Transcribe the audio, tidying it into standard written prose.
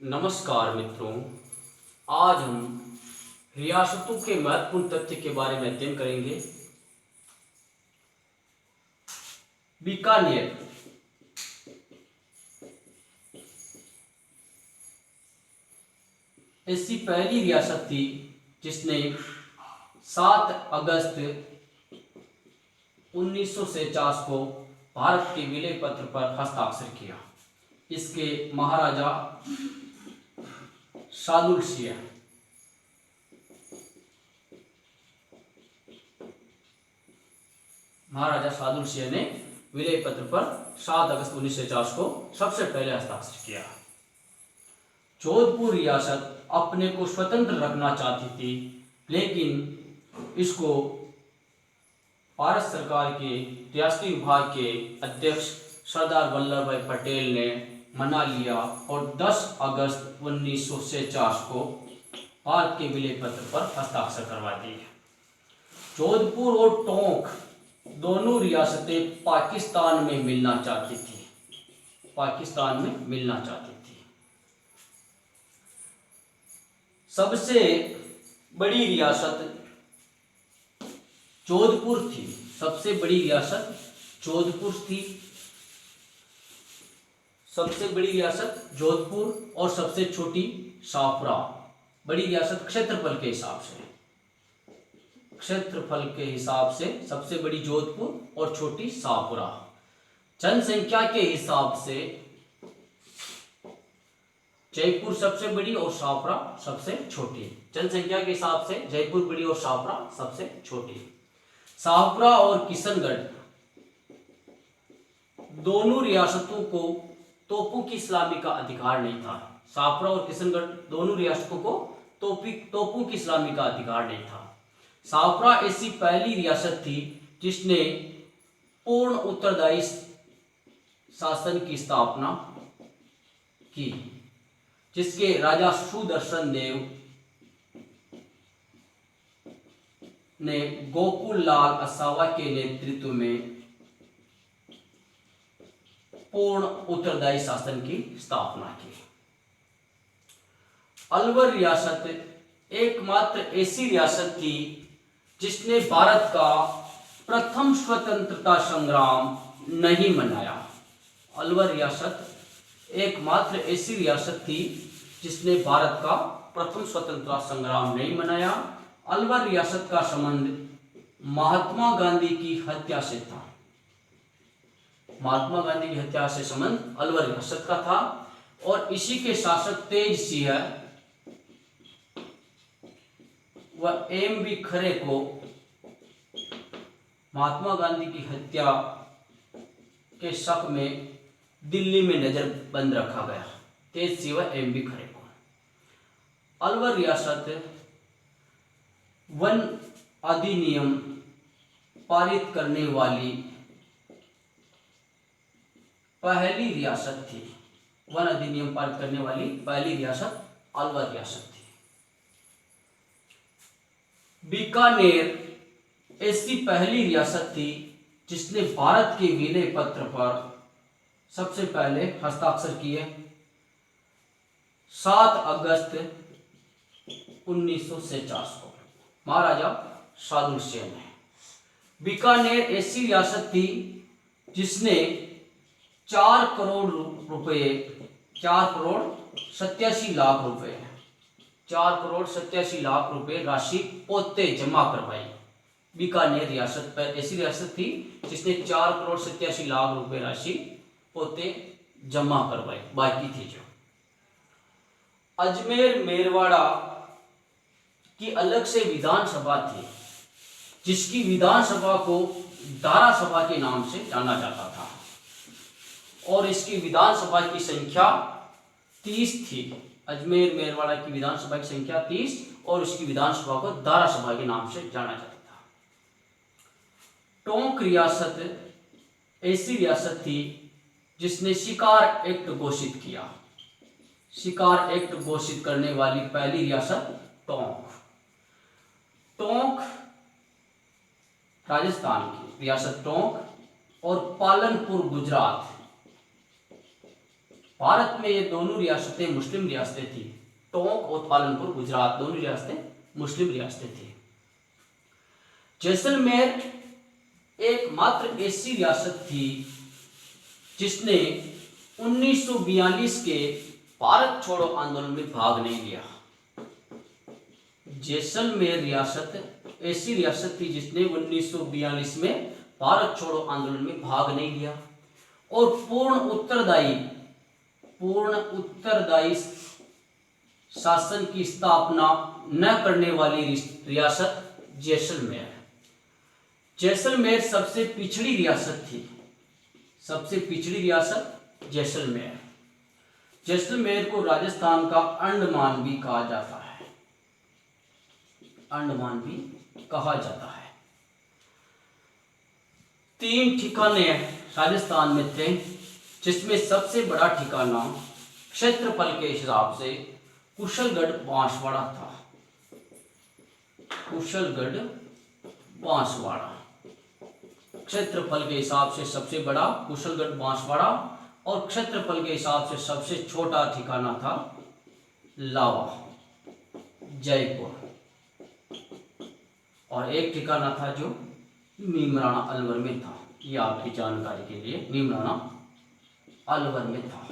नमस्कार मित्रों। आज हम रियासतों के महत्वपूर्ण तथ्य के बारे में अध्ययन करेंगे। बीकानेर ऐसी पहली रियासत थी जिसने 7 अगस्त 1949 को भारत के विलय पत्र पर हस्ताक्षर किया। इसके महाराजा सादुल सिंह ने विलय पत्र पर 7 अगस्त 1950 को सबसे पहले हस्ताक्षर किया। जोधपुर रियासत अपने को स्वतंत्र रखना चाहती थी, लेकिन इसको भारत सरकार के रियासती विभाग के अध्यक्ष सरदार वल्लभ भाई पटेल ने मना लिया और 10 अगस्त 1949 को भारत के विलय पत्र पर हस्ताक्षर करवा दिए। जोधपुर और टोंक दोनों रियासतें पाकिस्तान में मिलना चाहती थी। सबसे बड़ी रियासत जोधपुर थी। सबसे बड़ी रियासत जोधपुर और सबसे छोटी शाहपुरा। बड़ी रियासत क्षेत्रफल के हिसाब से सबसे बड़ी जोधपुर और छोटी शाहपुरा। जनसंख्या के हिसाब से जयपुर सबसे बड़ी और शाहपुरा सबसे छोटी। जनसंख्या के हिसाब से जयपुर बड़ी और शाहपुरा सबसे छोटी। शाहपुरा और किशनगढ़ दोनों रियासतों को तोपों की सलामी का अधिकार नहीं था। शाहपुरा और किशनगढ़ दोनों रियासतों को तोपों की सलामी का अधिकार नहीं था। शाहपुरा ऐसी पहली रियासत थी जिसने पूर्ण उत्तरदायी शासन की स्थापना की, जिसके राजा सुदर्शन देव ने गोकुल लाल असावा के नेतृत्व में पूर्ण उत्तरदायी शासन की स्थापना की। अलवर रियासत एकमात्र ऐसी रियासत थी जिसने भारत का प्रथम स्वतंत्रता संग्राम नहीं मनाया। अलवर रियासत एकमात्र ऐसी रियासत थी जिसने भारत का प्रथम स्वतंत्रता संग्राम नहीं मनाया। अलवर रियासत का संबंध महात्मा गांधी की हत्या से था। महात्मा गांधी की हत्या से संबंध अलवर रियासत का था और इसी के शासक तेज सिंह व एम.बी. खरे को महात्मा गांधी की हत्या के शक में दिल्ली में नजरबंद रखा गया। तेज सिंह व एम.बी. खरे को। अलवर रियासत वन अधिनियम पारित करने वाली पहली रियासत थी। वन अधिनियम पारित करने वाली पहली रियासत अलवर रियासत थी। बीकानेर ऐसी पहली रियासत थी जिसने भारत के विलय पत्र पर सबसे पहले हस्ताक्षर किए 7 अगस्त 1949 को महाराजा सादुल सिंह ने। बीकानेर ऐसी रियासत थी जिसने 4 करोड़ 87 लाख रुपए राशि पोते जमा करवाई। बीकानेर रियासत पर ऐसी रियासत थी जिसने 4,87 लाख रुपए राशि पोते जमा करवाई, बाकी थी जो। अजमेर मेरवाड़ा की अलग से विधानसभा थी, जिसकी विधानसभा को दारा सभा के नाम से जाना जाता था और इसकी विधानसभा की संख्या 30 थी। अजमेर मेरवाड़ा की विधानसभा की संख्या 30 और उसकी विधानसभा को दारा सभा के नाम से जाना जाता था। टोंक रियासत ऐसी रियासत थी जिसने शिकार एक्ट घोषित किया। शिकार एक्ट घोषित करने वाली पहली रियासत टोंक राजस्थान की रियासत टोंक और पालनपुर गुजरात भारत में ये दोनों रियासतें मुस्लिम रियासतें थी। टोंक और पालनपुर गुजरात दोनों रियासतें मुस्लिम रियासतें थी। जैसलमेर एकमात्र ऐसी रियासत थी जिसने 1942 के भारत छोड़ो आंदोलन में भाग नहीं लिया। जैसलमेर रियासत ऐसी रियासत थी जिसने 1942 में भारत छोड़ो आंदोलन में भाग नहीं लिया और पूर्ण उत्तरदायी शासन की स्थापना न करने वाली रियासत जैसलमेर। जैसलमेर सबसे पिछड़ी रियासत थी, सबसे पिछड़ी रियासत जैसलमेर। जैसलमेर को राजस्थान का अंडमान भी कहा जाता है, अंडमान भी कहा जाता है। 3 ठिकाने राजस्थान में थे, जिसमें सबसे बड़ा ठिकाना क्षेत्रफल के हिसाब से कुशलगढ़ बांसवाड़ा था। कुशलगढ़ बांसवाड़ा क्षेत्रफल के हिसाब से सबसे बड़ा कुशलगढ़ बांसवाड़ा, और क्षेत्रफल के हिसाब से सबसे छोटा ठिकाना था लावा जयपुर, और एक ठिकाना था जो नीमराणा अलवर में था। ये आपकी जानकारी के लिए नीमराणा अलवर में था।